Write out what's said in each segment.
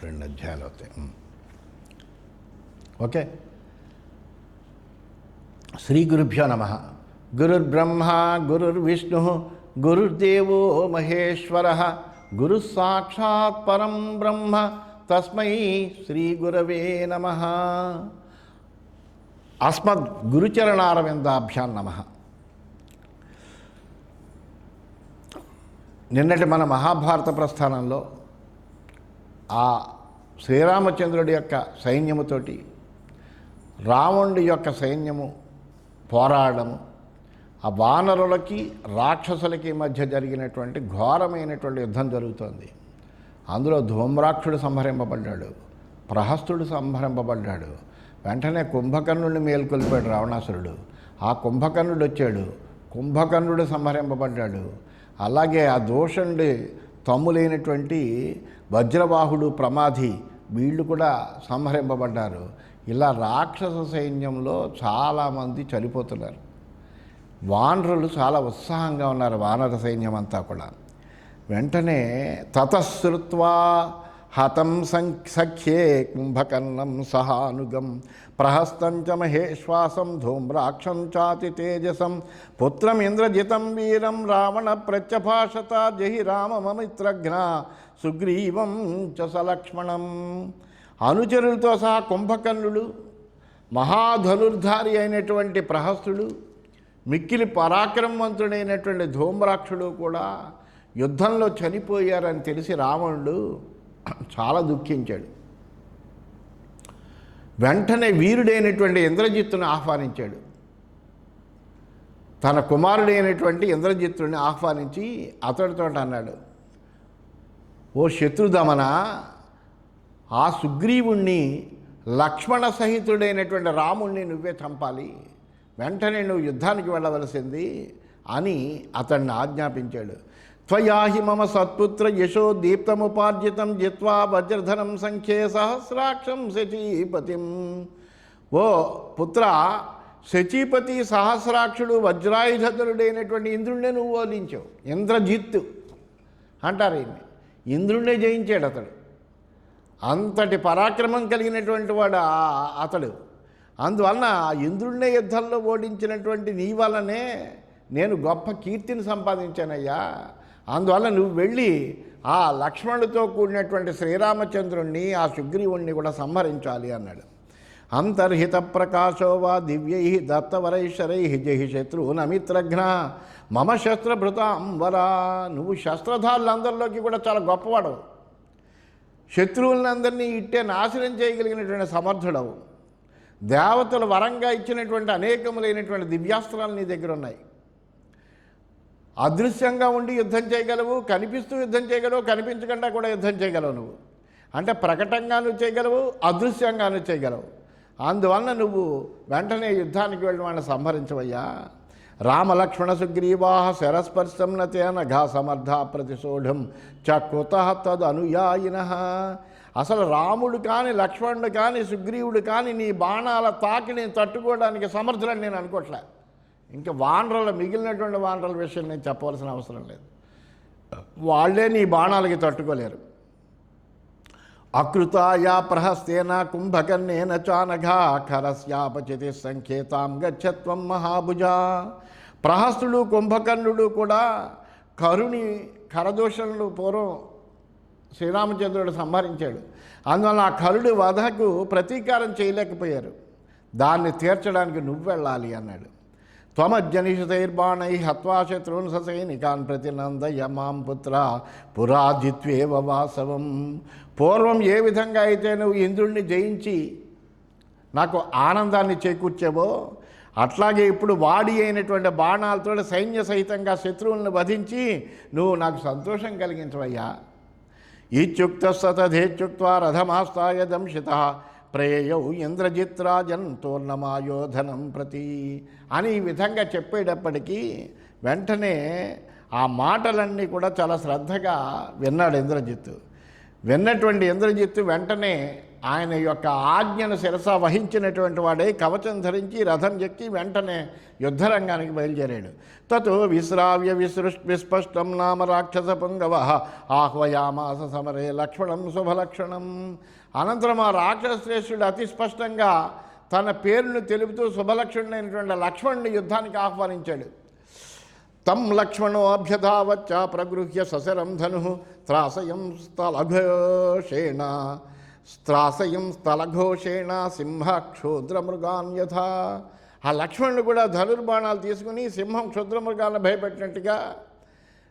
2 అధ్యాయాలు అవుతాయి. ఓకే. శ్రీ గురుభ్యో నమః. గురుర్బ్రహ్మ గురుర్విష్ణు గురుర్దేవో మహేశ్వరః గురుః సాక్షాత్ పరం బ్రహ్మ తస్మై శ్రీ గురవే నమః. అస్మద్ గురుచరణారవిందాభ్యాం నమః. నిన్నటి మన మహాభారత ప్రస్థానంలో ఆ శ్రీరామచంద్రుడి యొక్క సైన్యముతోటి రావణుడి యొక్క సైన్యము పోరాడము, ఆ వానరులకి రాక్షసులకి మధ్య జరిగినటువంటి ఘోరమైనటువంటి యుద్ధం జరుగుతోంది. అందులో ధూమ్రాక్షుడు సంహరింపబడ్డాడు, ప్రహస్తుడు సంహరింపబడ్డాడు. వెంటనే కుంభకర్ణుడిని మేల్కొల్పాడు రావణాసురుడు. ఆ కుంభకర్ణుడు వచ్చాడు, కుంభకర్ణుడు సంహరింపబడ్డాడు. అలాగే ఆ దోషుడి తమ్ములైనటువంటి వజ్రబాహుడు ప్రమాది వీళ్ళు కూడా సంహరింపబడ్డారు. ఇలా రాక్షస సైన్యంలో చాలామంది చనిపోతున్నారు. వానరులు చాలా ఉత్సాహంగా ఉన్నారు, వానర సైన్యం అంతా కూడా. వెంటనే తతశ్రుత్వా హతం సఖ్యే కుంభకర్ణం సహానుగం ప్రహస్తం చ మహేశ్వాసం ధూమ్రాక్షం చాతి తేజసం పుత్రం ఇంద్రజితం వీరం రావణ ప్రత్యభాషత జహి రామమమిత్రఘ్న సుగ్రీవం చ సలక్ష్మణం. అనుచరులతో సహా కుంభకర్ణుడు, మహాధనుర్ధారి అయినటువంటి ప్రహస్తుడు, మిక్కిలి పరాక్రమవంతుడైనటువంటి ధూమ్రాక్షుడు కూడా యుద్ధంలో చనిపోయారని తెలిసి రావణుడు చాలా దుఃఖించాడు. వెంటనే వీరుడైనటువంటి ఇంద్రజిత్తుని ఆహ్వానించాడు. తన కుమారుడైనటువంటి ఇంద్రజిత్తుని ఆహ్వానించి అతడితో అన్నాడు, ఓ శత్రుదమన, ఆ సుగ్రీవుణ్ణి లక్ష్మణ సహితుడైనటువంటి రాముణ్ణి నువ్వే చంపాలి, వెంటనే నువ్వు యుద్ధానికి వెళ్ళవలసింది అని అతన్ని ఆజ్ఞాపించాడు. త్వయాహి మమ సత్పుత్ర యశో దీప్తముపార్జితం జిత్వా వజ్రధనం సంఖ్యే సహస్రాక్షం శచీపతిం. ఓ పుత్ర, శచీపతి సహస్రాక్షుడు వజ్రాయుధరుడైనటువంటి ఇంద్రుడినే నువ్వు ఓలించావు. ఇంద్రజిత్తు అంటారు ఈయన్ని. ఇంద్రుడినే జయించాడు అతడు. అంతటి పరాక్రమం కలిగినటువంటి వాడు అతడు. అందువలన ఇంద్రుడినే యుద్ధంలో ఓడించినటువంటి నీ వల్లనే నేను గొప్ప కీర్తిని సంపాదించానయ్యా. అందువల్ల నువ్వు వెళ్ళి ఆ లక్ష్మణుడితో కూడినటువంటి శ్రీరామచంద్రుణ్ణి, ఆ సుగ్రీవుణ్ణి కూడా సంహరించాలి అన్నాడు. అంతర్హిత ప్రకాశో వా దివ్యై దత్తవరైశ్వరై జహి శత్రునమిత్రఘ్న మమ శస్త్రభృతాంబరా. నువ్వు శస్త్రధారులందరిలోకి కూడా చాలా గొప్పవాడవు. శత్రువులందరినీ ఇట్టే నాశనం చేయగలిగినటువంటి సమర్థుడవు. దేవతలు వరంగా ఇచ్చినటువంటి అనేకములైనటువంటి దివ్యాస్త్రాలు నీ దగ్గర ఉన్నాయి. అదృశ్యంగా ఉండి యుద్ధం చేయగలవు, కనిపిస్తూ యుద్ధం చేయగలవు, కనిపించకుండా కూడా యుద్ధం చేయగలవు. నువ్వు అంటే ప్రకటంగాను చేయగలవు, అదృశ్యంగాను చేయగలవు. అందువలన నువ్వు వెంటనే యుద్ధానికి వెళ్ళి వాళ్ళని సంహరించవయ్యా. రామలక్ష్మణ సుగ్రీవా శరస్పర్శం నతేన ఘా సమర్థ ప్రతిశోఢం చ కుతః తదనుయాయిన. అసలు రాముడు కానీ, లక్ష్మణుడు కానీ, సుగ్రీవుడు కానీ నీ బాణాల తాకిని తట్టుకోవడానికి సమర్థులని నేను అనుకోవట్లే. ఇంకా వానరుల మిగిలినటువంటి వానరుల విషయం నేను చెప్పవలసిన అవసరం లేదు. వాళ్ళే నీ బాణాలకి తట్టుకోలేరు. అకృతాయా ప్రహస్తేన కుంభకర్ణేన చానఘా ఖరస్యాపచితి సంకేతాం గచ్చత్వం మహాభుజ. ప్రహస్తుడు కుంభకర్ణుడు కూడా కరుని ఖరదోషణలు పూర్వం శ్రీరామచంద్రుడు సంహరించాడు. అందువల్ల ఆ కరుడి వధకు ప్రతీకారం చేయలేకపోయారు. దాన్ని తీర్చడానికి నువ్వు వెళ్ళాలి అన్నాడు. త్వమజ్జనిషతైర్బాణై హత్వా శత్రున్ ససైనికాన్ ప్రతినందయ మాం పుత్ర పురాజిత్వేవ వాసవం. పూర్వం ఏ విధంగా అయితే నువ్వు ఇంద్రుణ్ణి జయించి నాకు ఆనందాన్ని చేకూర్చావో, అట్లాగే ఇప్పుడు వాడి అయినటువంటి బాణాలతో సైన్య సహితంగా శత్రువులను వధించి నువ్వు నాకు సంతోషం కలిగించవయ్యా. ఇత్యుక్త సతధేత్యుక్త్వా రథమాస్తాయ దంశిత ప్రేయౌ ఇంద్రజిత్రాజన్ తోర్ణమాయోధనం ప్రతి అని ఈ విధంగా చెప్పేటప్పటికీ వెంటనే ఆ మాటలన్నీ కూడా చాలా శ్రద్ధగా విన్నాడు ఇంద్రజిత్తు. విన్నటువంటి ఇంద్రజిత్తు వెంటనే ఆయన యొక్క ఆజ్ఞను శిరస వహించినటువంటి వాడే కవచం ధరించి రథం ఎక్కి వెంటనే యుద్ధరంగానికి బయలుదేరాడు. తతో విశ్రావ్య విస్పష్టం నామ రాక్షస పుంగవ ఆహ్వయామాస సమరే లక్ష్మణం శుభలక్షణం. అనంతరం ఆ రాక్షస శ్రేష్ఠుడు అతి స్పష్టంగా తన పేరును తెలుపుతూ శుభలక్షణుడైనటువంటి లక్ష్మణుని యుద్ధానికి ఆహ్వానించాడు. తం లక్ష్మణో అభ్యధావచ్చ ప్రగృహ్య సశరం ధను త్రాసయం స్థలఘోషేణ సింహ క్షుద్రమృగాన్ యథా. ఆ లక్ష్మణుడు కూడా ధనుర్బాణాలు తీసుకుని సింహం క్షుద్రమృగాలను భయపెట్టినట్టుగా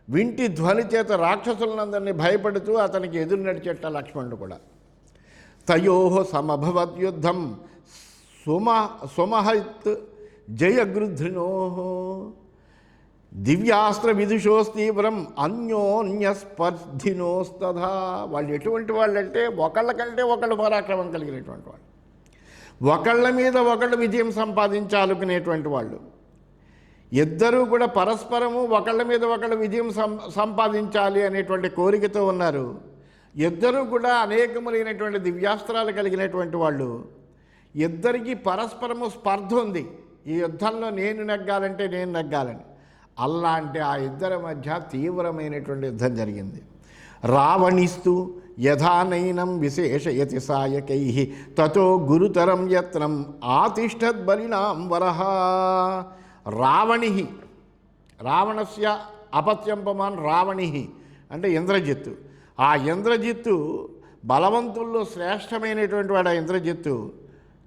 వింటి ధ్వని చేత రాక్షసులందరినీ భయపడుతూ అతనికి ఎదురు నడిచేట లక్ష్మణుడు కూడా. తయో సమభవద్యుద్ధం సుమహత్ జయగృధ్రినో దివ్యాస్త్ర విదుషోస్తీవ్రం అన్యోన్యస్పర్ధినోస్తథా. వాళ్ళు ఎటువంటి వాళ్ళు అంటే ఒకళ్ళ కంటే ఒకళ్ళు పరాక్రమం కలిగినటువంటి వాళ్ళు, ఒకళ్ళ మీద ఒకళ్ళు విజయం సంపాదించాలనుకునేటువంటి వాళ్ళు. ఇద్దరూ కూడా పరస్పరము ఒకళ్ళ మీద ఒకళ్ళు విజయం సంపాదించాలి అనేటువంటి కోరికతో ఉన్నారు. ఇద్దరూ కూడా అనేకములైనటువంటి దివ్యాస్త్రాలు కలిగినటువంటి వాళ్ళు. ఇద్దరికీ పరస్పరము స్పర్ధ ఉంది. ఈ యుద్ధంలో నేను నెగ్గాలంటే నేను నెగ్గాలని. అలాంటి ఆ ఇద్దరి మధ్య తీవ్రమైనటువంటి యుద్ధం జరిగింది. రావణిస్తూ యథానైనం విశేషయతి సాయకై తతో గురుతరం యత్నం ఆతిష్టద్బలినాం వరహ. రావణస్య అపత్యం పమాన్ రావణి అంటే ఇంద్రజిత్తు. ఆ ఇంద్రజిత్తు బలవంతుల్లో శ్రేష్టమైనటువంటి వాడు ఆ ఇంద్రజిత్తు.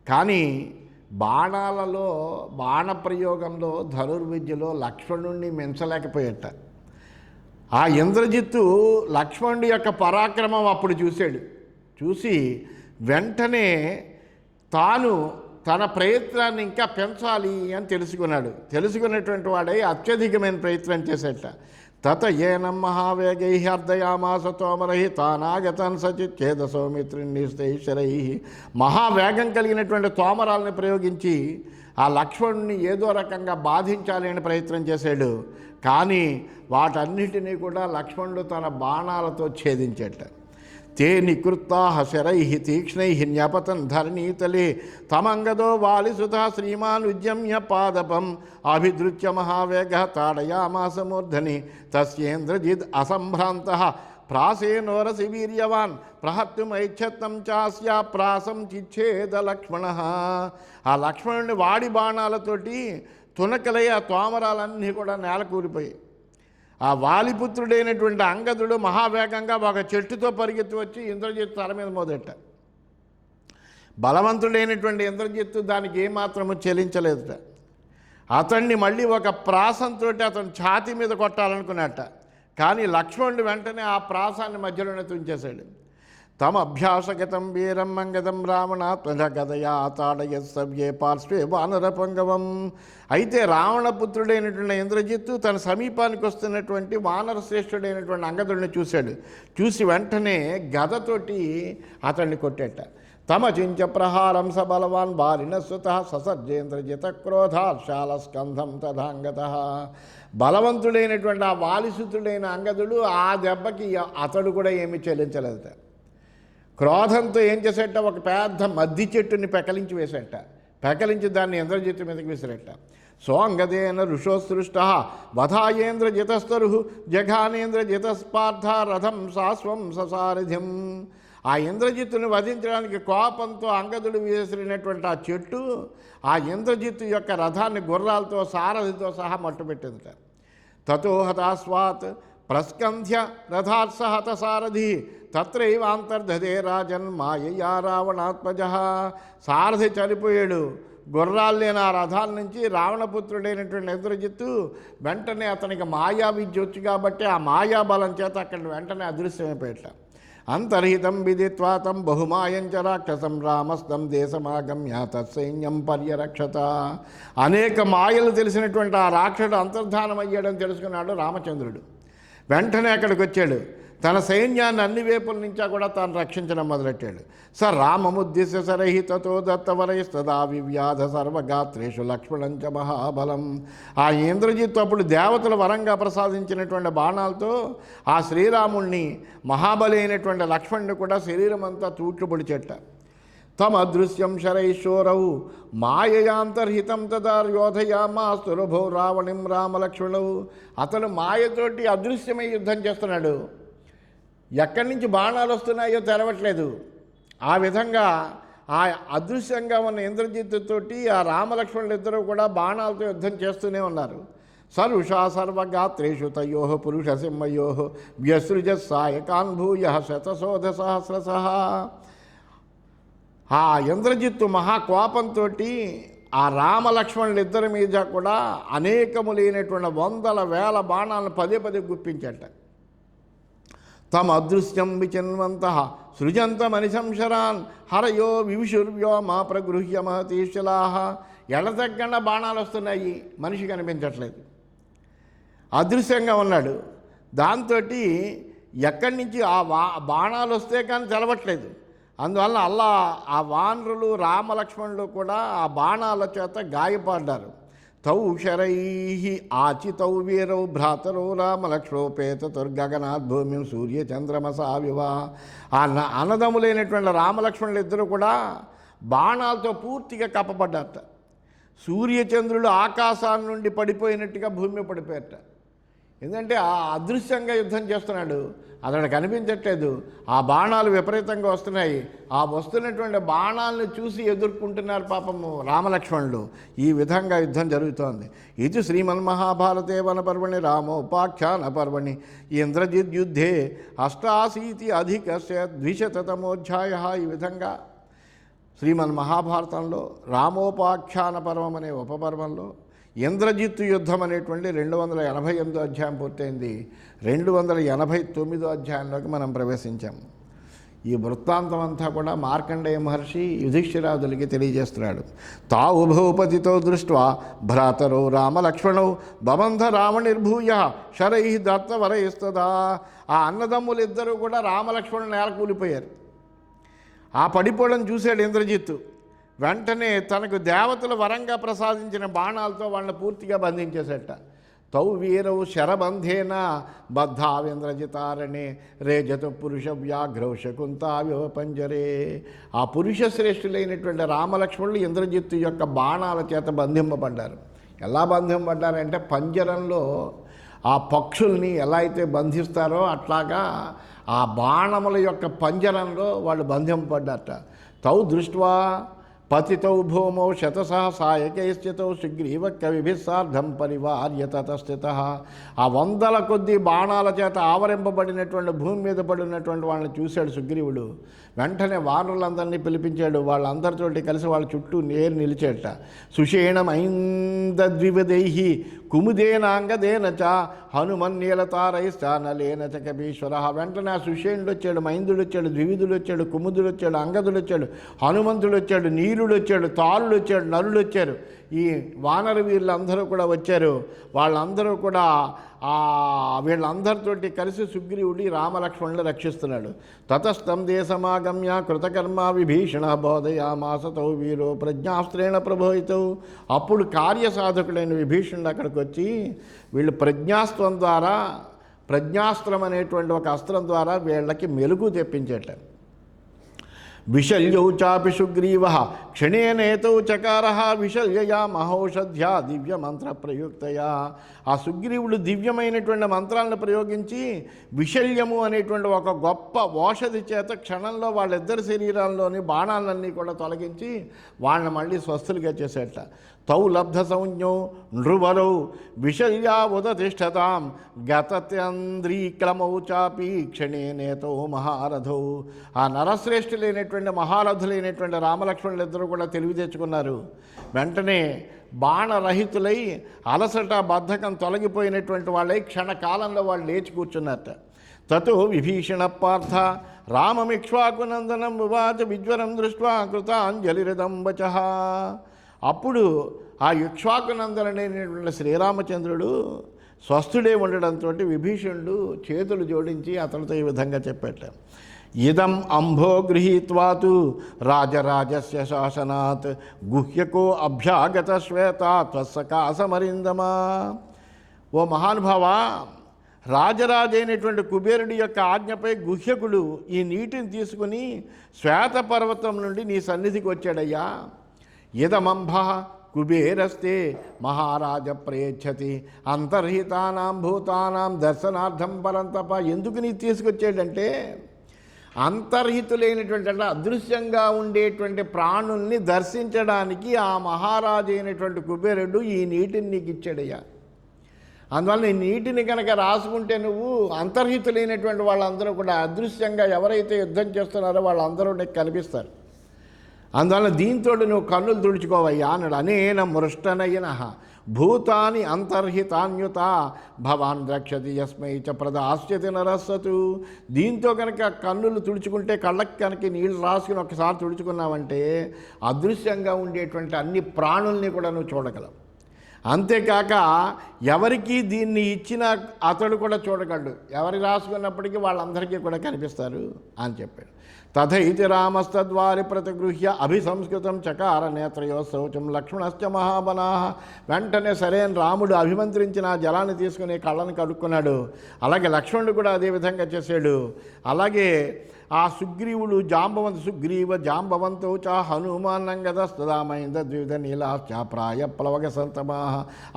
కానీ బాణాలలో బాణప్రయోగంలో ధనుర్విద్యలో లక్ష్మణుణ్ణి మించలేకపోయేట. ఆ ఇంద్రజిత్తు లక్ష్మణుడి యొక్క పరాక్రమం అప్పుడు చూశాడు. చూసి వెంటనే తాను తన ప్రయత్నాన్ని ఇంకా పెంచాలి అని తెలుసుకున్నాడు. తెలుసుకున్నటువంటి వాడై అత్యధికమైన ప్రయత్నం చేసేట. తత ఏనం మహావేగై అర్ధయామాస తోమరై తానాగతన్ సచిచ్ఛేద సౌమిత్రినిస్తైశ్వరై. మహావేగం కలిగినటువంటి తోమరాలను ప్రయోగించి ఆ లక్ష్మణుని ఏదో రకంగా బాధించాలి అని ప్రయత్నం చేశాడు. కానీ వాటన్నిటినీ కూడా లక్ష్మణుడు తన బాణాలతో ఛేదించేట. తే నికృత్తా శరై తీక్ష్ణై న్యపతన్ ధరణీతలే తమంగదో వాలిసుత శ్రీమాన్ ఉద్యమ్య పాదపం అభిదృత్య మహావేగ తాడయామాస మూర్ధని తస్యేంద్రజిద్ అసంభ్రాంత ప్రాసేనోరసి వీర్యవాన్ ప్రహత్తుమైచ్ఛత్తం చాస్య ప్రాసం చిచ్ఛేద లక్ష్మణ. ఆ లక్ష్మణుని వాడి బాణాలతోటి తునకలై ఆ తోమరాలన్నీ కూడా నేలకూలిపోయి ఆ వాలిపుత్రుడైనటువంటి అంగదుడు మహావేగంగా ఒక చెట్టుతో పరిగెత్తి వచ్చి ఇంద్రజిత్తు తల మీద మోదట. బలవంతుడైనటువంటి ఇంద్రజిత్తు దానికి ఏమాత్రము చెలించలేదుట. అతన్ని మళ్ళీ ఒక ప్రాసంతో అతను ఛాతీ మీద కొట్టాలనుకున్నట్ట. కానీ లక్ష్మణుడు వెంటనే ఆ ప్రాసాన్ని మధ్యలోనే తుంచేశాడు. తమ అభ్యాసగతం వీరం మంగదం రావణాత్మజ గదయా తాడయ సవ్యే పార్శ్వే వానర పంగవం. అయితే రావణపుత్రుడైనటువంటి ఇంద్రజిత్తు తన సమీపానికి వస్తున్నటువంటి వానర శ్రేష్ఠుడైనటువంటి అంగదుడిని చూశాడు. చూసి వెంటనే గదతోటి అతన్ని కొట్టేట. తమ చించ ప్రహారం స బలవాన్ బాలినస్సుత ససర్జేంద్రజిత క్రోధార్షాల స్కంధం తథాంగత. బలవంతుడైనటువంటి ఆ వాలిసుతుడైన అంగదుడు ఆ దెబ్బకి అతడు కూడా ఏమీ చెల్లించలేదట. క్రోధంతో ఏం చేసేట, ఒక పెద్ద మద్ది చెట్టుని పెకలించి వేసేట. పెకలించి దాన్ని ఇంద్రజిత్తు మీదకి విసిరేట. సోంగదేన ఋషోసృష్ట వధాయేంద్రజితస్తరు జఘానేంద్రజితస్పార్థ రథం సాస్వం ససారథ్యం. ఆ ఇంద్రజిత్తుని వధించడానికి కోపంతో అంగదుడు విసిరినటువంటి ఆ చెట్టు ఆ ఇంద్రజిత్తు యొక్క రథాన్ని గుర్రాలతో సారథితో సహా మట్టుపెట్టిందట. తతో హతాస్వాత్ ప్రస్కంధ్య రథాత్స హత సారథి తత్రైవాంతర్ధదే రాజన్ మాయయా రావణాత్మజ. సారథి చనిపోయాడు. గుర్రాలు లేని ఆ రథాల నుంచి రావణపుత్రుడైనటువంటి ఇంద్రజిత్తు వెంటనే అతనికి మాయా విద్య వచ్చు కాబట్టి ఆ మాయాబలం చేత అక్కడ వెంటనే అదృశ్యమైపోయేట. అంతర్హితం విదిత్వాతం బహుమాయంచ రాక్షసం రామస్తం దేశమాగమ్య తత్సైన్యం పర్యరక్షత. అనేక మాయలు తెలిసినటువంటి ఆ రాక్షసుడు అంతర్ధానం అయ్యాడని తెలుసుకున్నాడు రామచంద్రుడు. వెంటనే అక్కడికి వచ్చాడు. తన సైన్యాన్ని అన్ని వైపుల నుంచా కూడా తాను రక్షించడం మొదలెట్టాడు. స రామముద్దిశ్య సరహితతో దత్తవరైస్తదా వివ్యాధ సర్వగాత్రేషు లక్ష్మణంచ మహాబలం. ఆ ఇంద్రజిత్తు అప్పుడు దేవతల వరంగా ప్రసాదించినటువంటి బాణాలతో ఆ శ్రీరాముణ్ణి మహాబలి అయినటువంటి లక్ష్మణుని కూడా శరీరం అంతా తూట్లు పొడిచెట్ట. తమదృశ్యం శరైశోరౌ మాయయాంతర్హితం తదార్యోధయామాస్తులభో రావణిం రామలక్ష్మణౌ. అతను మాయతోటి అదృశ్యమై యుద్ధం చేస్తున్నాడు, ఎక్కడి నుంచి బాణాలు వస్తున్నాయో తెలవట్లేదు. ఆ విధంగా ఆ అదృశ్యంగా ఉన్న ఇంద్రజిత్తుతోటి ఆ రామలక్ష్మణులు ఇద్దరు కూడా బాణాలతో యుద్ధం చేస్తూనే ఉన్నారు. సరుషా సర్వగాత్రేషు తయో పురుష సింహయో వ్యసృజస్సాయకాన్ భూయ శతశోధ సహస్రశ. ఆ ఇంద్రజిత్తు మహాకోపంతో ఆ రామలక్ష్మణులు ఇద్దరి మీద కూడా అనేకములైనటువంటి వందల వేల బాణాలను పదే పదే గుప్పించట. తమ అదృశ్యం విచిన్వంత సృజంతమనిశంశరాన్ హరయో వివిషుర్వ్యోమ ప్రగృహ్య మహతీశలాహ. ఎడతెగ్గండా బాణాలు వస్తున్నాయి, మనిషి కనిపించట్లేదు, అదృశ్యంగా ఉన్నాడు. దాంతో ఎక్కడి నుంచి ఆ బాణాలు వస్తే కానీ తెలవట్లేదు. అందువల్ల ఆ వానరులు రామలక్ష్మణులు కూడా ఆ బాణాల చేత గాయపడ్డారు. తౌ శరై ఆచితౌ వీరౌ భ్రాతరౌ రామలక్ష్మణోపేతతుర్గగనాత్ భూమిం సూర్యచంద్రమసావివ. ఆ అన్నదమ్ములైనటువంటి రామలక్ష్మణులు ఇద్దరు కూడా బాణాలతో పూర్తిగా కప్పబడ్డారట. సూర్యచంద్రులు ఆకాశాన్ని నుండి పడిపోయినట్టుగా భూమి పడిపోయారట. ఎందుకంటే ఆ అదృశ్యంగా యుద్ధం చేస్తున్నాడు, అతడు కనిపించట్లేదు. ఆ బాణాలు విపరీతంగా వస్తున్నాయి. ఆ వస్తున్నటువంటి బాణాలను చూసి ఎదుర్కొంటున్నారు పాపము రామలక్ష్మణులు. ఈ విధంగా యుద్ధం జరుగుతోంది. ఇది శ్రీమన్మహాభారతే వనపర్వణి రామోపాఖ్యాన పర్వణి ఇంద్రజిద్యుద్ధే అష్టాశీతి అధికస్య 200తమోధ్యాయ. ఈ విధంగా శ్రీమన్మహాభారతంలో రామోపాఖ్యాన పర్వం అనే ఉపపర్వంలో ఇంద్రజిత్తు యుద్ధం అనేటువంటి 288వ అధ్యాయం పూర్తయింది. 289వ అధ్యాయంలోకి మనం ప్రవేశించాము. ఈ వృత్తాంతం అంతా కూడా మార్కండేయ మహర్షి యుధిష్ఠిరాదులకి తెలియజేస్తున్నాడు. తావు భూపతితో దృష్ట్వా భ్రాతరో రామలక్ష్మణౌ బబంధ రావణిర్భూయ శరై దత్తవరైస్తదా. ఆ అన్నదమ్ములు ఇద్దరూ కూడా రామలక్ష్మణులు నేల కూలిపోయారు. ఆ పడిపోవడం చూశాడు ఇంద్రజిత్తు. వెంటనే తనకు దేవతలు వరంగా ప్రసాదించిన బాణాలతో వాళ్ళని పూర్తిగా బంధించేసేట. తౌ వీరౌ శరబంధేన బద్ధావింద్రజితారణే రేజత పురుష వ్యాఘ్రౌ శకుంతావివ పంజరే. ఆ పురుష శ్రేష్ఠులైనటువంటి రామలక్ష్మణులు ఇంద్రజిత్తు యొక్క బాణాల చేత బంధింపబడ్డారు. ఎలా బంధింపబడ్డారంటే పంజరంలో ఆ పక్షుల్ని ఎలా అయితే బంధిస్తారో అట్లాగా ఆ బాణముల యొక్క పంజరంలో వాళ్ళు బంధింపబడ్డారట. తౌ దృష్ట్వా పతితౌ భూమౌ శతసహసాయకైశ్చితౌ సుగ్రీవ కవిభిస్సార్ధం పరివార్య తతస్థితః. ఆ వందల కొద్ది బాణాల చేత ఆవరింపబడినటువంటి భూమి మీద పడినటువంటి వాళ్ళని చూశాడు సుగ్రీవుడు. వెంటనే వానరులందరినీ పిలిపించాడు. వాళ్ళందరితోటి కలిసి వాళ్ళ చుట్టూ నేరు నిలిచేట. సుషేణమైంద్వివదైహి కుముదేనాంగదేన చ హనుమన్నీలతారైస్తానలేన చ కపీశ్వర. వెంటనే ఆ సుషేణుడు వచ్చాడు, మైందుడు వచ్చాడు, ద్వివిధుడు వచ్చాడు, కుముదుడు వచ్చాడు, అంగదుడు వచ్చాడు, హనుమంతుడు వచ్చాడు, నీలుడు వచ్చాడు, తారుడు వచ్చాడు, నరుడు వచ్చారు. ఈ వానర వీళ్ళందరూ కూడా వచ్చారు. వాళ్ళందరూ కూడా వీళ్ళందరితోటి కలిసి సుగ్రీవుడి రామలక్ష్మణులు రక్షిస్తున్నాడు. తతస్థం దేశమాగమ్య కృతకర్మ విభీషణ బోధయామాసతౌ వీరో ప్రజ్ఞాస్త్రేణ ప్రభోయితౌ. అప్పుడు కార్యసాధకుడైన విభీషణుడు అక్కడికి వచ్చి వీళ్ళు ప్రజ్ఞాస్త్రం అనేటువంటి ఒక అస్త్రం ద్వారా వీళ్ళకి మెలుగు తెప్పించేట. విశల్యౌ చాపి సుగ్రీవ క్షణేనేతౌ చకార విశల్యయా మహౌషధ్యా దివ్య మంత్ర ప్రయుక్తయా. ఆ సుగ్రీవుడు దివ్యమైనటువంటి మంత్రాలను ప్రయోగించి విశల్యము అనేటువంటి ఒక గొప్ప ఓషధి చేత క్షణంలో వాళ్ళిద్దరి శరీరాల్లోని బాణాలన్నీ కూడా తొలగించి వాళ్ళని మళ్ళీ స్వస్థులుగా చేసేట. తౌ లబ్ధ సంజ్ఞౌ నృవరౌ విశల్యా ఉదతిష్టతాం గతత్యంద్రీక్రమౌ చాపి క్షణేనేతో మహారథౌ. ఆ నరశ్రేష్ఠులైనటువంటి మహారథులైనటువంటి రామలక్ష్మణులు ఇద్దరు కూడా తెలివి తెచ్చుకున్నారు. వెంటనే బాణరహితులై అలసట బద్ధకం తొలగిపోయినటువంటి వాళ్ళై క్షణకాలంలో వాళ్ళు లేచి కూర్చున్నారట. తతో విభీషణ పార్థ రామమిక్ష్వాకునందనం ఉవాచ విజ్వరం దృష్ట్వా కృతాంజలిరిదం వచః. అప్పుడు ఆ ఇక్ష్వాకునందనైనటువంటి శ్రీరామచంద్రుడు స్వస్థుడే ఉండడంతో విభీషణుడు చేతులు జోడించి అతనితో ఈ విధంగా చెప్పేట. ఇదం అంభో గృహీత్వాతు రాజరాజస్య శాసనాత్ గుహ్యకో అభ్యాగత శ్వేత త్వస్సకాసమరిందమా. ఓ మహానుభావ, రాజరాజైనటువంటి కుబేరుడి యొక్క ఆజ్ఞపై గుహ్యకుడు ఈ నీటిని తీసుకుని శ్వేతపర్వతం నుండి నీ సన్నిధికి వచ్చాడయ్యా. ఇదమంభ కుబేరస్తే మహారాజ ప్రయచ్చతి అంతర్హితానాం భూతానాం దర్శనార్థం పరంతప. ఎందుకు నీ తీసుకొచ్చాడంటే అంతర్హితులైనటువంటి అంటే అదృశ్యంగా ఉండేటువంటి ప్రాణుల్ని దర్శించడానికి ఆ మహారాజు అయినటువంటి కుబేరుడు ఈ నీటిని నీకు ఇచ్చాడయ్యా. అందువల్ల ఈ నీటిని కనుక రాసుకుంటే నువ్వు అంతర్హితులైనటువంటి వాళ్ళందరూ కూడా అదృశ్యంగా ఎవరైతే యుద్ధం చేస్తున్నారో వాళ్ళందరూ నీకు కనిపిస్తారు. అందువల్ల దీంతో నువ్వు కన్నులు తుడుచుకోవయ్యా అన్నాడు. అనేన మృష్టనయన భూతాని అంతర్హితాన్యుత భవాన్ రక్షతి యస్మై చ ప్రదాస్యతి నరస్సతు. దీంతో కనుక కన్నులు తుడుచుకుంటే కళ్ళకి కనుక నీళ్ళు రాసుకుని ఒకసారి తుడుచుకున్నావంటే అదృశ్యంగా ఉండేటువంటి అన్ని ప్రాణుల్ని కూడా నువ్వు చూడగలవు. అంతేకాక ఎవరికి దీన్ని ఇచ్చిన అతడు కూడా చూడగలడు. ఎవరి రాసుకున్నప్పటికీ వాళ్ళందరికీ కూడా కనిపిస్తారు అని చెప్పాడు. తథైతి రామస్తద్వారి ప్రతిగృహ్య అభిసంస్కృతం చకార నేత్రయో శౌచం లక్ష్మణశ్చ మహాబలా. వెంటనే సరైన రాముడు అభిమంత్రించిన జలాన్ని తీసుకుని కళ్ళని కడుక్కున్నాడు. అలాగే లక్ష్మణుడు కూడా అదేవిధంగా చేశాడు. అలాగే ఆ సుగ్రీవుడు సుగ్రీవ జాంబవంతో చ హనుమాన్నంగదస్తుదామైంద ద్విధ నీలాశ్చ ప్రాయ ప్లవగ సంతమా.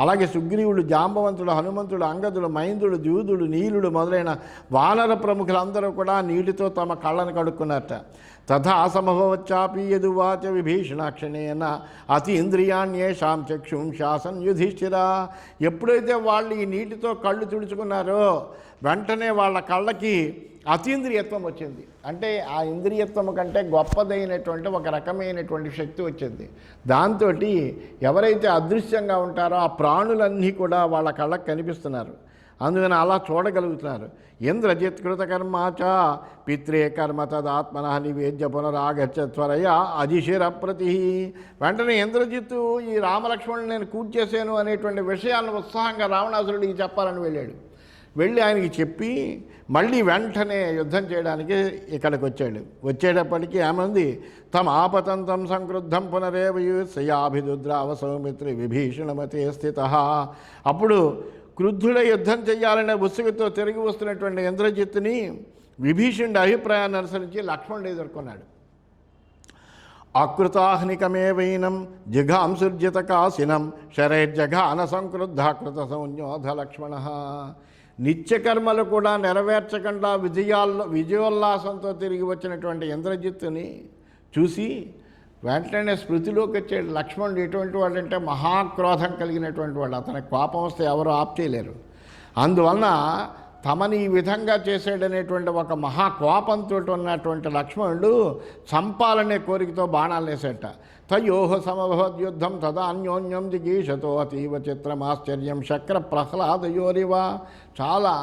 అలాగే సుగ్రీవుడు, జాంబవంతుడు, హనుమంతుడు, అంగదుడు, మైందుడు, ద్యూదుడు, నీలుడు మొదలైన వానర ప్రముఖులందరూ కూడా నీటితో తమ కళ్ళను కడుక్కున్నారట. తథా సమభవచ్చాపి యదువాచ విభీషణాక్షణేన అతి ఇంద్రియాణ్యేషాం చక్షుం శాసన్ యుధిష్ఠిర. ఎప్పుడైతే వాళ్ళు ఈ నీటితో కళ్ళు తుడుచుకున్నారో వెంటనే వాళ్ళ కళ్ళకి అతీంద్రియత్వం వచ్చింది. అంటే ఆ ఇంద్రియత్వం కంటే గొప్పదైనటువంటి ఒక రకమైనటువంటి శక్తి వచ్చింది. దాంతో ఎవరైతే అదృశ్యంగా ఉంటారో ఆ ప్రాణులన్నీ కూడా వాళ్ళ కళ్ళకు కనిపిస్తున్నారు. అందుకని అలా చూడగలుగుతున్నారు. ఇంద్రజిత్ కృతకర్మాచ పిత్రే కర్మ తదాత్మన నివేద్య పునరాగచ్చ త్వరయా అజిశిర ప్రతి. వెంటనే ఇంద్రజిత్తు ఈ రామలక్ష్మణుని నేను కూర్చేసాను అనేటువంటి విషయాన్ని ఉత్సాహంగా రావణాసురుడికి చెప్పాలని వెళ్ళాడు. వెళ్ళి ఆయనకి చెప్పి మళ్ళీ వెంటనే యుద్ధం చేయడానికి ఇక్కడికి వచ్చాడు. వచ్చేటప్పటికీ ఏమంది తమ ఆపతంతం సంక్రుద్ధం పునరేవయుత్సయాభిదుద్రావ సౌమిత్రి విభీషణమతే స్థిత. అప్పుడు క్రుద్ధుడై యుద్ధం చేయాలనే ఉత్సుకతో తిరిగి వస్తున్నటువంటి ఇంద్రజిత్తుని విభీషణుడి అభిప్రాయాన్ని అనుసరించి లక్ష్మణుడు ఎదుర్కొన్నాడు. అకృతాహ్నికమేవైనం జిఘాంసుర్జిత కాశినం శరైర్జఘాన సంక్రుద్ధాకృత సంజ్ఞోధ లక్ష్మణ. నిత్యకర్మలు కూడా నెరవేర్చకుండా విజయోల్లాసంతో తిరిగి వచ్చినటువంటి ఇంద్రజిత్తుని చూసి వెంటనే స్మృతిలోకి వచ్చాడు. లక్ష్మణుడు ఎటువంటి వాడంటే మహాక్రోధం కలిగినటువంటి వాడు. అతనికి కోపం వస్తే ఎవరు ఆప్ చేయలేరు. అందువలన తమని ఈ విధంగా చేసాడనేటువంటి ఒక మహాకోపంతో ఉన్నటువంటి లక్ష్మణుడు చంపాలనే కోరికతో బాణాలు వేసేట. తయోహ సమభవద్యుద్ధం తదా అన్యోన్యం జిగీషతో అతీవ చిత్రమాశ్చర్యం శక్ర ప్రహ్లాదయోరివ. చాలా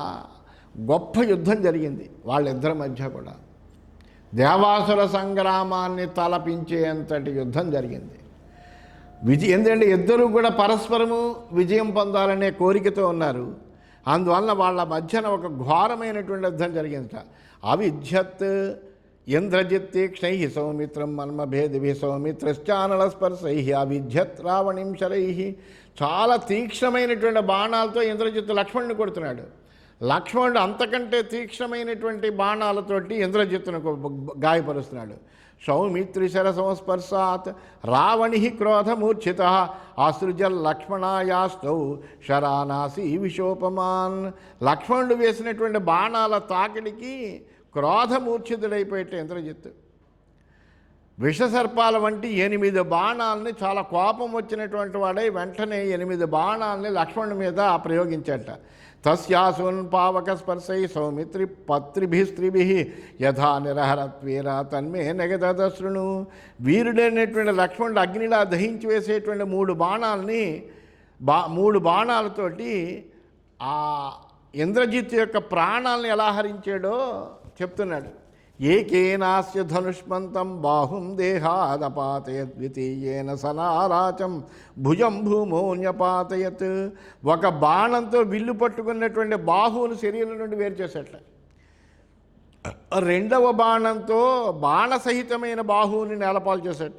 గొప్ప యుద్ధం జరిగింది వాళ్ళిద్దరి మధ్య కూడా. దేవాసుర సంగ్రామాన్ని తలపించేంతటి యుద్ధం జరిగింది. ఎందుకంటే ఇద్దరూ కూడా పరస్పరము విజయం పొందాలనే కోరికతో ఉన్నారు. అందువలన వాళ్ళ మధ్యన ఒక ఘోరమైనటువంటి యుద్ధం జరిగిందట. అవిధ్యత్ ఇంద్రజిత్తీక్షై సౌమిత్రం మన్మభేదిభి సౌమిత్రశ్చానల స్పర్శై అవిధ్యత్ రావణిం శరై. చాలా తీక్షణమైనటువంటి బాణాలతో ఇంద్రజిత్తు లక్ష్మణుని కొడుతున్నాడు. లక్ష్మణుడు అంతకంటే తీక్షణమైనటువంటి బాణాలతోటి ఇంద్రజిత్తును గాయపరుస్తున్నాడు. సౌమిత్రి శరసంస్పర్శాత్ రావణి క్రోధమూర్ఛిత ఆసృజల్ లక్ష్మణాయాస్తౌ శరానాసి విశోపమాన్. లక్ష్మణుడు వేసినటువంటి బాణాల తాకిడికి క్రోధమూర్ఛితుడైపోయేట ఇంద్రజిత్తు. విషసర్పాల వంటి 8 బాణాలని చాలా కోపం వచ్చినటువంటి వాడై వెంటనే 8 బాణాలని లక్ష్మణుడి మీద ప్రయోగించాట. తస్యాసూన్ పావక స్పర్శై సౌమిత్రి పత్రిభిస్త్రిభి యథా నిరహరత్వీర తన్మే నెగదశృణు. వీరుడైనటువంటి లక్ష్మణుడు అగ్నిలా దహించి వేసేటువంటి 3 బాణాలని 3 బాణాలతోటి ఆ ఇంద్రజిత్ యొక్క ప్రాణాలను ఎలా హరించాడో చెప్తున్నాడు. ఏకేనాస్య ధనుష్మంతం బాహుం దేహాదపాతయత్ ద్వితీయేన సనారాచం భుజం భూమోన్యపాతయత్. ఒక బాణంతో విల్లు పట్టుకున్నటువంటి బాహువును శరీరం నుండి వేరు చేసేట. రెండవ బాణంతో బాణసహితమైన బాహువుని నేలపాలు చేసేట.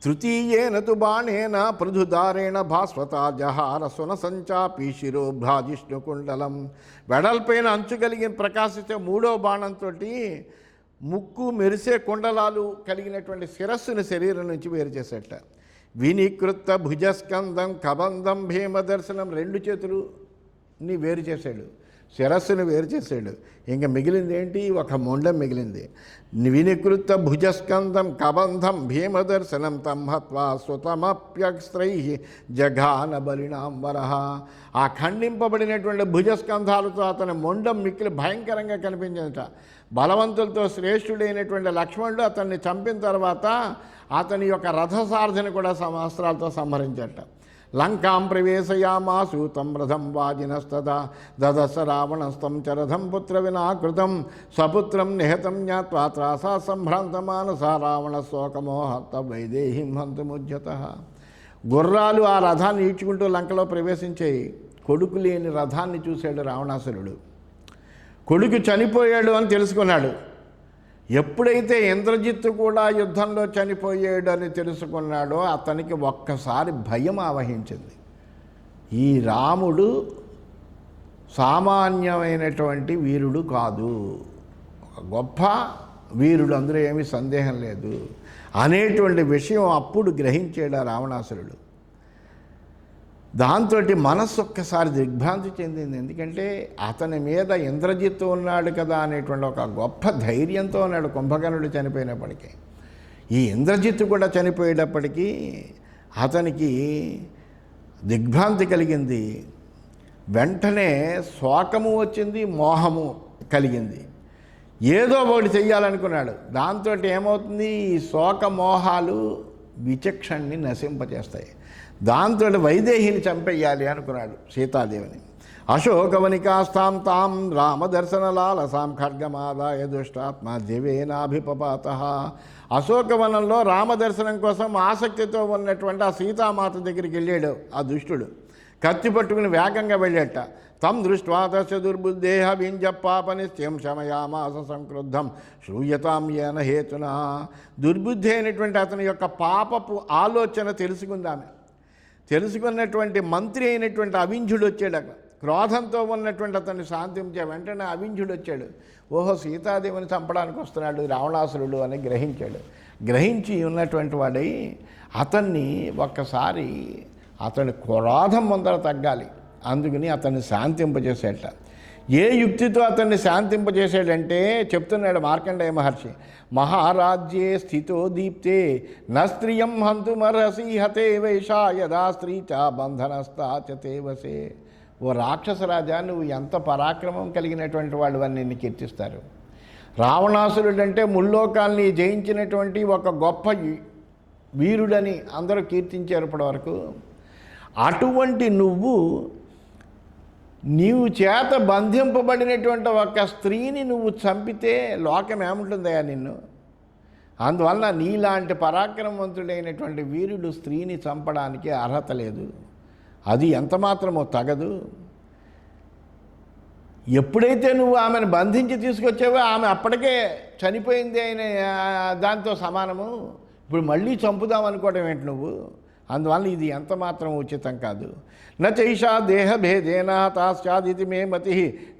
తృతీయేన తు బాణేన పృథుదారేణ భాస్వత జహార సునసంచాపి శిరోభ్రాజిష్ణుకుండలం. వెడల్పైన అంచు కలిగిన ప్రకాశించే మూడో బాణంతో ముక్కు మెరిసే కుండలాలు కలిగినటువంటి శిరస్సుని శరీరం నుంచి వేరు చేసేట. వినికృత భుజస్కందం కబంధం భీమదర్శనం, రెండు చేతులుని వేరు చేశాడు, శిరస్సును వేరు చేశాడు. ఇంకా మిగిలింది ఏంటి? ఒక మొండం మిగిలింది. వినికృత భుజస్కందం కబంధం భీమదర్శనం తం హత్వా సుతమప్యస్త్రై జఘాన బలినాంబరః. ఆ ఖండింపబడినటువంటి భుజస్కంధాలతో అతని మొండం మిక్కిలి భయంకరంగా కనిపించిందట. బలవంతులతో శ్రేష్ఠుడైనటువంటి లక్ష్మణుడు అతన్ని చంపిన తర్వాత అతని యొక్క రథసారథిని కూడా అస్త్రాలతో సంహరించట. లంకాం ప్రవేశయామాసు తం రథం వాజినస్తదా దదస రావణస్తం చ రథం పుత్ర వినాకృతం స్వపుత్రం నిహతం జ్ఞాత్వా త్రాసా సంభ్రాంతమానసా రావణ శోకమోహత వైదేహిం హంతుముజ్యతః. గుర్రాలు ఆ రథాన్ని ఈడ్చుకుంటూ లంకలో ప్రవేశించాయి. కొడుకు లేని రథాన్ని చూశాడు రావణాసురుడు. కొడుకు చనిపోయాడు అని తెలుసుకున్నాడు. ఎప్పుడైతే ఇంద్రజిత్తు కూడా యుద్ధంలో చనిపోయాడు అని తెలుసుకున్నాడో అతనికి ఒక్కసారి భయం ఆవహించింది. ఈ రాముడు సామాన్యమైనటువంటి వీరుడు కాదు, గొప్ప వీరుడు, అందులో ఏమీ సందేహం లేదు అనేటువంటి విషయం అప్పుడు గ్రహించాడు ఆ రావణాసురుడు. దాంతో మనస్సు ఒక్కసారి దిగ్భ్రాంతి చెందింది. ఎందుకంటే అతని మీద ఇంద్రజిత్తు ఉన్నాడు కదా అనేటువంటి ఒక గొప్ప ధైర్యంతో ఉన్నాడు కుంభకర్ణుడు చనిపోయినప్పటికీ. ఈ ఇంద్రజిత్తు కూడా చనిపోయేటప్పటికీ అతనికి దిగ్భ్రాంతి కలిగింది. వెంటనే శోకము వచ్చింది, మోహము కలిగింది. ఏదో ఒకటి చెయ్యాలనుకున్నాడు. దాంతో ఏమవుతుంది? ఈ శోక మోహాలు విచక్షణని నశింపచేస్తాయి. దాంతో వైదేహిని చంపేయాలి అనుకున్నాడు సీతాదేవిని. అశోకవనికాస్తాం తాం రామదర్శనలాలసాం ఖడ్గమాదాయ దుష్టాత్మ దివేనాభిపపాత. అశోకవనంలో రామదర్శనం కోసం ఆసక్తితో ఉన్నటువంటి ఆ సీతామాత దగ్గరికి వెళ్ళాడు ఆ దుష్టుడు. కత్తి పట్టుకుని వేగంగా వెళ్ళేట. తం దృష్ట్వా తస్య దుర్బుద్ధేహ వింజపాపనిత్యం శమయామాస సంక్రుద్ధం శ్రూయతాం ఏన హేతున. దుర్బుద్ధి అయినటువంటి అతని యొక్క పాపపు ఆలోచన తెలుసుకుందామె. తెలుసుకున్నటువంటి మంత్రి అయినటువంటి అవింజుడు వచ్చాడు. అక్కడ క్రోధంతో ఉన్నటువంటి అతన్ని శాంతించే వెంటనే అవింజుడు వచ్చాడు. ఓహో, సీతాదేవిని చంపడానికి వస్తున్నాడు రావణాసురుడు అని గ్రహించాడు. గ్రహించి ఉన్నటువంటి వాడై అతన్ని ఒక్కసారి అతని క్రోధం ముందర తగ్గాలి, అందుకని అతన్ని శాంతింపజేసేట. ఏ యుక్తితో అతన్ని శాంతింపజేసాడంటే చెప్తున్నాడు మార్కండేయ మహర్షి. మహారాజ్యే స్థితో దీప్తే న స్త్రియం హంతుమర్హసి హతే వైషా యదా స్త్రీ చ బంధనస్తాచతే వసే. ఓ రాక్షసరాజా, నువ్వు ఎంత పరాక్రమం కలిగినటువంటి వాడు అని నిన్ను కీర్తిస్తారు. రావణాసురుడంటే ముల్లోకాల్ని జయించినటువంటి ఒక గొప్ప వీరుడని అందరూ కీర్తించారు ఇప్పటివరకు. అటువంటి నీవు చేత బంధింపబడినటువంటి ఒక స్త్రీని నువ్వు చంపితే లోకం ఏముంటుందయా నిన్ను? అందువల్ల నీలాంటి పరాక్రమవంతుడైనటువంటి వీరుడు స్త్రీని చంపడానికి అర్హత లేదు, అది ఎంతమాత్రమో తగదు. ఎప్పుడైతే నువ్వు ఆమెను బంధించి తీసుకొచ్చావో ఆమె అప్పటికే చనిపోయింది అయిన దాంతో సమానము. ఇప్పుడు మళ్ళీ చంపుదామనుకోవడం ఏంటి నువ్వు? అందువల్ల ఇది ఎంత మాత్రం ఉచితం కాదు. నైషా దేహభేదేన హతాస్యాదితి మే మతి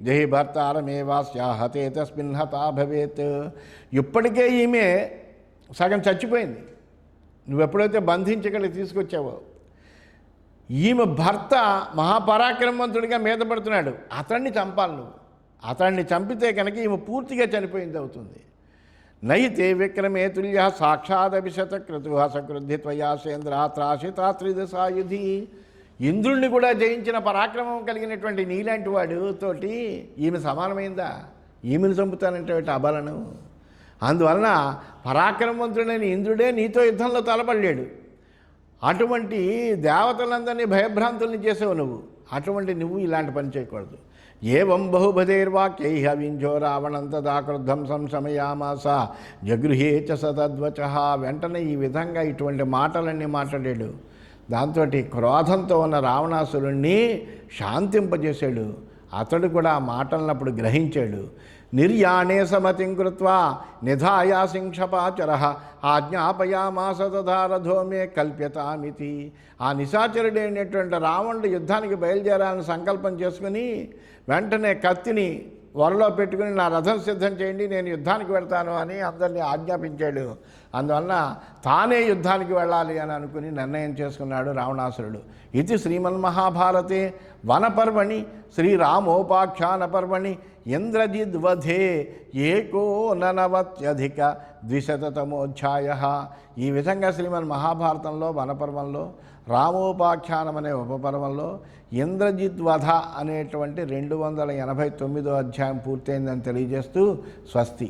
దేహి భర్తారమేవాస్యా హతే తస్మిన్ హతా భవేత్. ఇప్పటికే ఈమె సగం చచ్చిపోయింది. నువ్వెప్పుడైతే బంధించగలిగి తీసుకొచ్చావో, ఈమె భర్త మహాపరాక్రమవంతుడిగా మీద పడుతున్నాడు, అతన్ని చంపాలి నువ్వు. అతన్ని చంపితే కనుక ఈమె పూర్తిగా చనిపోయింది అవుతుంది. నైతే విక్రమే తుల్య సాక్షాదభిశతక్రతు సకృద్ధి త్వయాసేంద్ర త్రాసితాత్రిదశాయుధి. ఇంద్రుణ్ణి కూడా జయించిన పరాక్రమం కలిగినటువంటి నీలాంటి వాడుతోటి ఈమె సమానమైందా? ఈమెను చంపుతానంటే అబలను. అందువలన పరాక్రమవంతుడైన ఇంద్రుడే నీతో యుద్ధంలో తలపడలేడు. అటువంటి దేవతలందరినీ భయభ్రాంతుల్ని చేసావు నువ్వు. అటువంటి నువ్వు ఇలాంటి పని చేయకూడదు. ఏవం బహుభదేర్వాక్యై వింజో రావణం తదా క్రుద్ధం సంశమయామాస జగృహే చ సతద్వచ. వెంటనే ఈ విధంగా ఇటువంటి మాటలన్నీ మాట్లాడాడు. దాంతో క్రోధంతో ఉన్న రావణాసురుణ్ణి శాంతింపజేశాడు. అతడు కూడా ఆ మాటలనప్పుడు గ్రహించాడు. నిర్యాణే సమతిం కృత్వా నిధాయాసింక్షపాచర ఆజ్ఞాపయామాస తథా రథో మే కల్ప్యతామితి. ఆ నిశాచరుడు అయినటువంటి రావణుడు యుద్ధానికి బయలుదేరాలని సంకల్పం చేసుకుని వెంటనే కత్తిని వరలో పెట్టుకుని నా రథం సిద్ధం చేయండి, నేను యుద్ధానికి వెళ్తాను అని అందరినీ ఆజ్ఞాపించాడు. అందువలన తానే యుద్ధానికి వెళ్ళాలి అని అనుకుని నిర్ణయం చేసుకున్నాడు రావణాసురుడు. ఇది శ్రీమన్మహాభారతే వనపర్వణి శ్రీరామోపాఖ్యాన పర్వణి ఇంద్రజిద్వధే ఏకోననవత్యధిక ద్విశతమోధ్యాయ. ఈ విధంగా శ్రీమన్ మహాభారతంలో వనపర్వంలో రామోపాఖ్యానం అనే ఉపపర్వంలో ఇంద్రజిద్వధ అనేటువంటి 289వ అధ్యాయం పూర్తయిందని తెలియజేస్తూ స్వస్తి.